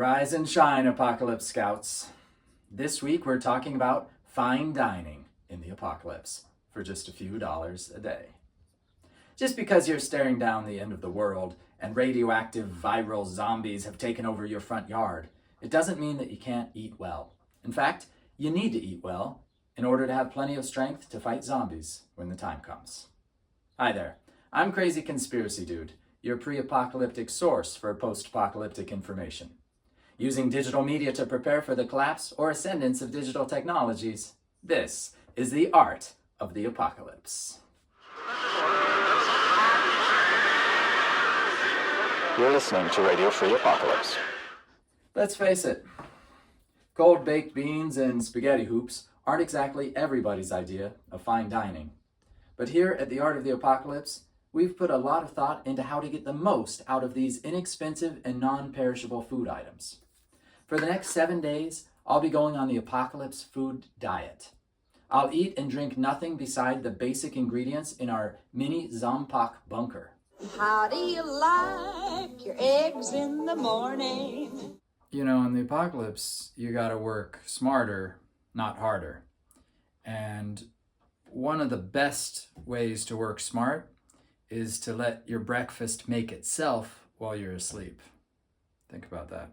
Rise and shine, Apocalypse Scouts. This week we're talking about fine dining in the apocalypse for just a few dollars a day. Just because you're staring down the end of the world and radioactive viral zombies have taken over your front yard, it doesn't mean that you can't eat well. In fact, you need to eat well in order to have plenty of strength to fight zombies when the time comes. Hi there, I'm Crazy Conspiracy Dude, your pre-apocalyptic source for post-apocalyptic information. Using digital media to prepare for the collapse or ascendance of digital technologies, this is the art of the apocalypse. You're listening to Radio Free Apocalypse. Let's face it, cold baked beans and spaghetti hoops aren't exactly everybody's idea of fine dining. But here at the Art of the Apocalypse, we've put a lot of thought into how to get the most out of these inexpensive and non-perishable food items. For the next 7 days, I'll be going on the apocalypse food diet. I'll eat and drink nothing beside the basic ingredients in our mini Zompak bunker. How do you like your eggs in the morning? You know, in the apocalypse, you gotta work smarter, not harder. And one of the best ways to work smart is to let your breakfast make itself while you're asleep. Think about that.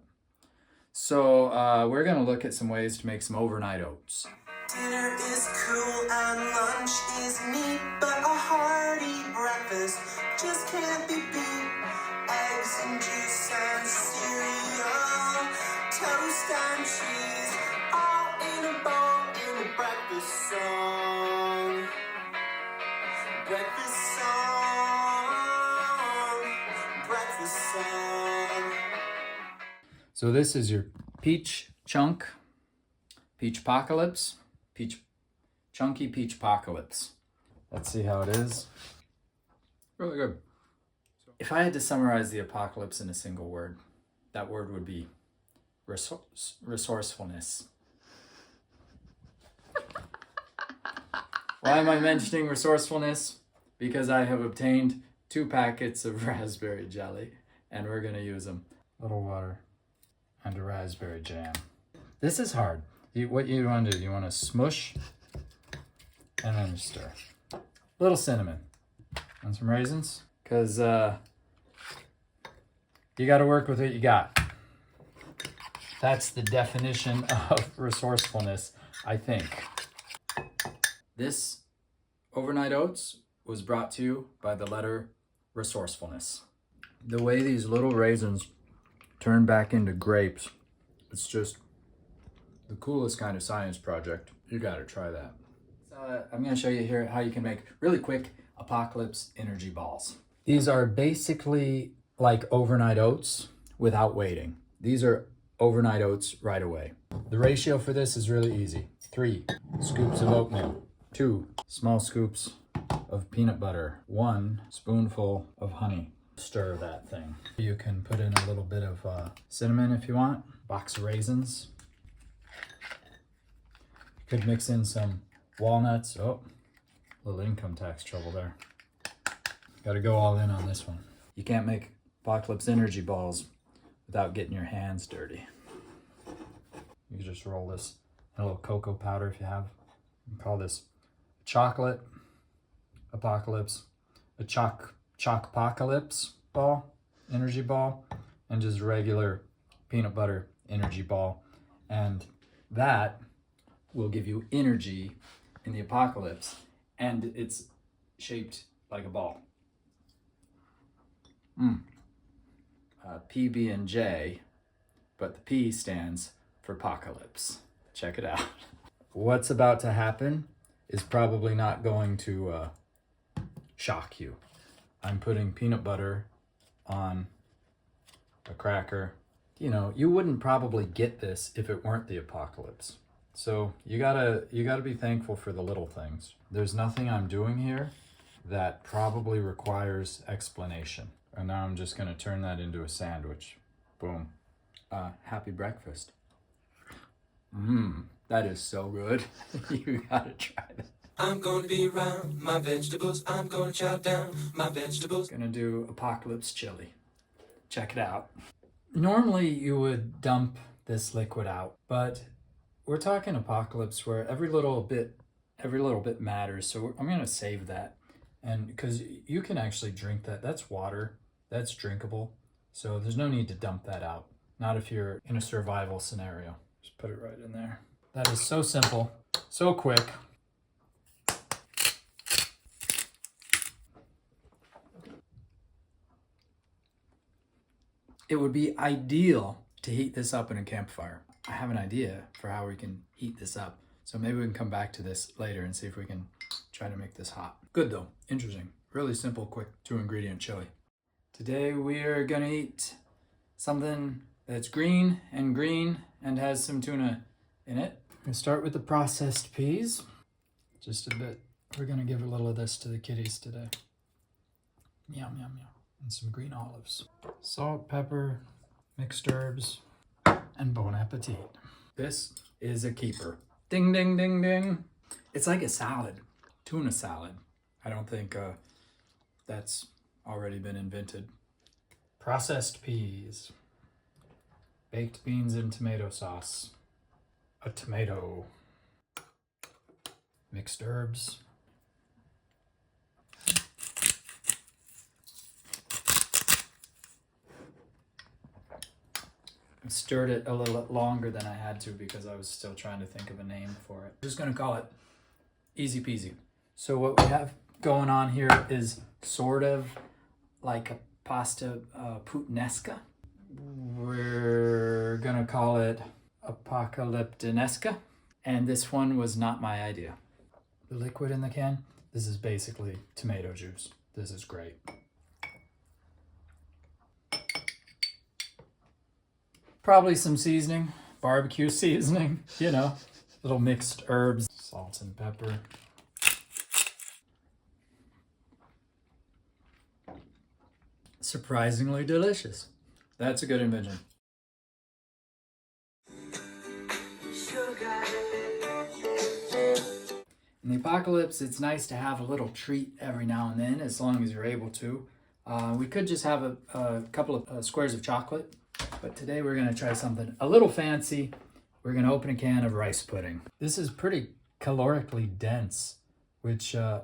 So we're gonna look at some ways to make some overnight oats. Dinner is cool and lunch is neat, but a hearty breakfast just can't be beat. Eggs and juice and cereal, toast and cheese, all in a bowl in a breakfast song. Breakfast song, breakfast song. So this is your peach chunk, peach apocalypse, chunky peach apocalypse. Let's see how it is. Really good. If I had to summarize the apocalypse in a single word, that word would be resourcefulness. Why am I mentioning resourcefulness? Because I have obtained 2 packets of raspberry jelly and we're gonna use them. A little water and a raspberry jam. This is hard. What you want to do, you want to smush and then stir. A little cinnamon and some raisins, because you got to work with what you got. That's the definition of resourcefulness, I think. This overnight oats was brought to you by the letter resourcefulness. The way these little raisins turn back into grapes, it's just the coolest kind of science project. You gotta try that. I'm gonna show you here how you can make really quick apocalypse energy balls. These are basically like overnight oats without waiting. These are overnight oats right away. The ratio for this is really easy. 3 scoops of oatmeal, 2 small scoops of peanut butter, 1 spoonful of honey. Stir that thing. You can put in a little bit of cinnamon if you want, box of raisins. Could mix in some walnuts. Oh, little income tax trouble there. Got to go all in on this one. You can't make apocalypse energy balls without getting your hands dirty. You can just roll this in a little cocoa powder if you have. You can call this chocolate apocalypse, a choc-apocalypse ball, energy ball, and just regular peanut butter energy ball. And that will give you energy in the apocalypse, and it's shaped like a ball. PB&J, but the P stands for apocalypse. Check it out. What's about to happen is probably not going to shock you. I'm putting peanut butter on a cracker. You know, you wouldn't probably get this if it weren't the apocalypse. So you gotta be thankful for the little things. There's nothing I'm doing here that probably requires explanation. And now I'm just gonna turn that into a sandwich. Boom. Happy breakfast. That is so good. You gotta try that. I'm gonna be around my vegetables. I'm gonna chow down my vegetables. Gonna do apocalypse chili. Check it out. Normally you would dump this liquid out, but we're talking apocalypse where every little bit matters. So I'm going to save that. And because you can actually drink that. That's water. That's drinkable. So there's no need to dump that out. Not if you're in a survival scenario. Just put it right in there. That is so simple, so quick. It would be ideal to heat this up in a campfire. I have an idea for how we can heat this up. So maybe we can come back to this later and see if we can try to make this hot. Good though, interesting. Really simple, quick 2-ingredient chili. Today we are gonna eat something that's green and has some tuna in it. I'm gonna start with the processed peas. Just a bit. We're gonna give a little of this to the kitties today. Yum, yum, yum. And some green olives. Salt, pepper, mixed herbs, and bon appetit. This is a keeper. Ding, ding, ding, ding. It's like a salad, tuna salad. I don't think that's already been invented. Processed peas, baked beans and tomato sauce, a tomato, mixed herbs, stirred it a little longer than I had to because I was still trying to think of a name for it. Just gonna call it easy peasy. So what we have going on here is sort of like a pasta puttanesca. We're gonna call it apocalyptinesca. And this one was not my idea. The liquid in the can, this is basically tomato juice. This is great. Probably some seasoning, barbecue seasoning, you know, little mixed herbs, salt and pepper. Surprisingly delicious. That's a good invention. In the apocalypse, it's nice to have a little treat every now and then, as long as you're able to. We could just have a couple of squares of chocolate. But today we're going to try something a little fancy. We're going to open a can of rice pudding. This is pretty calorically dense, which on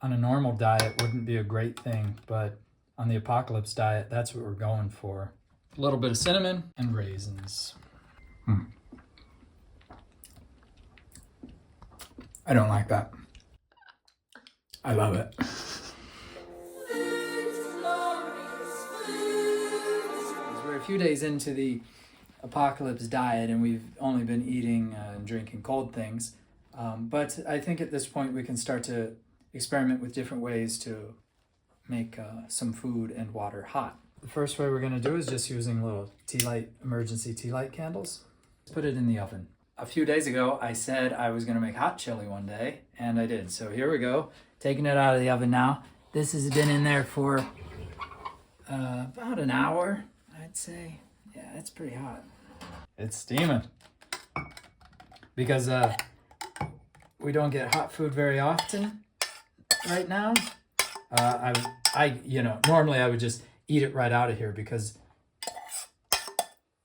a normal diet wouldn't be a great thing. But on the apocalypse diet, that's what we're going for. A little bit of cinnamon and raisins. I don't like that. I love it. We're a few days into the apocalypse diet and we've only been eating and drinking cold things. But I think at this point we can start to experiment with different ways to make some food and water hot. The first way we're going to do is just using little emergency tea light candles. Put it in the oven. A few days ago I said I was going to make hot chili one day, and I did. So here we go. Taking it out of the oven now. This has been in there for about an hour. I'd say, yeah, it's pretty hot. It's steaming. Because we don't get hot food very often right now. Normally I would just eat it right out of here because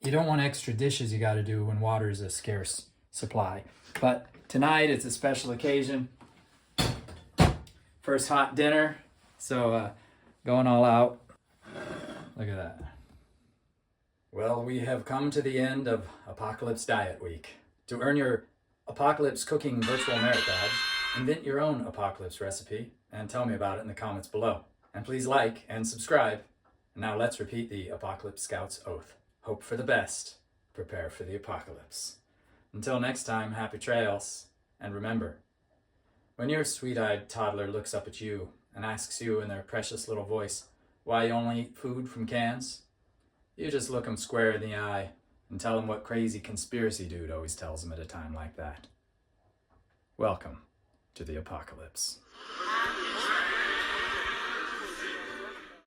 you don't want extra dishes you got to do when water is a scarce supply. But tonight it's a special occasion. First hot dinner, so going all out. Look at that. Well, we have come to the end of Apocalypse Diet Week. To earn your Apocalypse Cooking Virtual Merit Badge, invent your own apocalypse recipe and tell me about it in the comments below. And please like and subscribe. And now let's repeat the Apocalypse Scout's oath. Hope for the best, prepare for the apocalypse. Until next time, happy trails. And remember, when your sweet-eyed toddler looks up at you and asks you in their precious little voice why you only eat food from cans, you just look them square in the eye and tell them what crazy conspiracy dude always tells them at a time like that. Welcome to the apocalypse.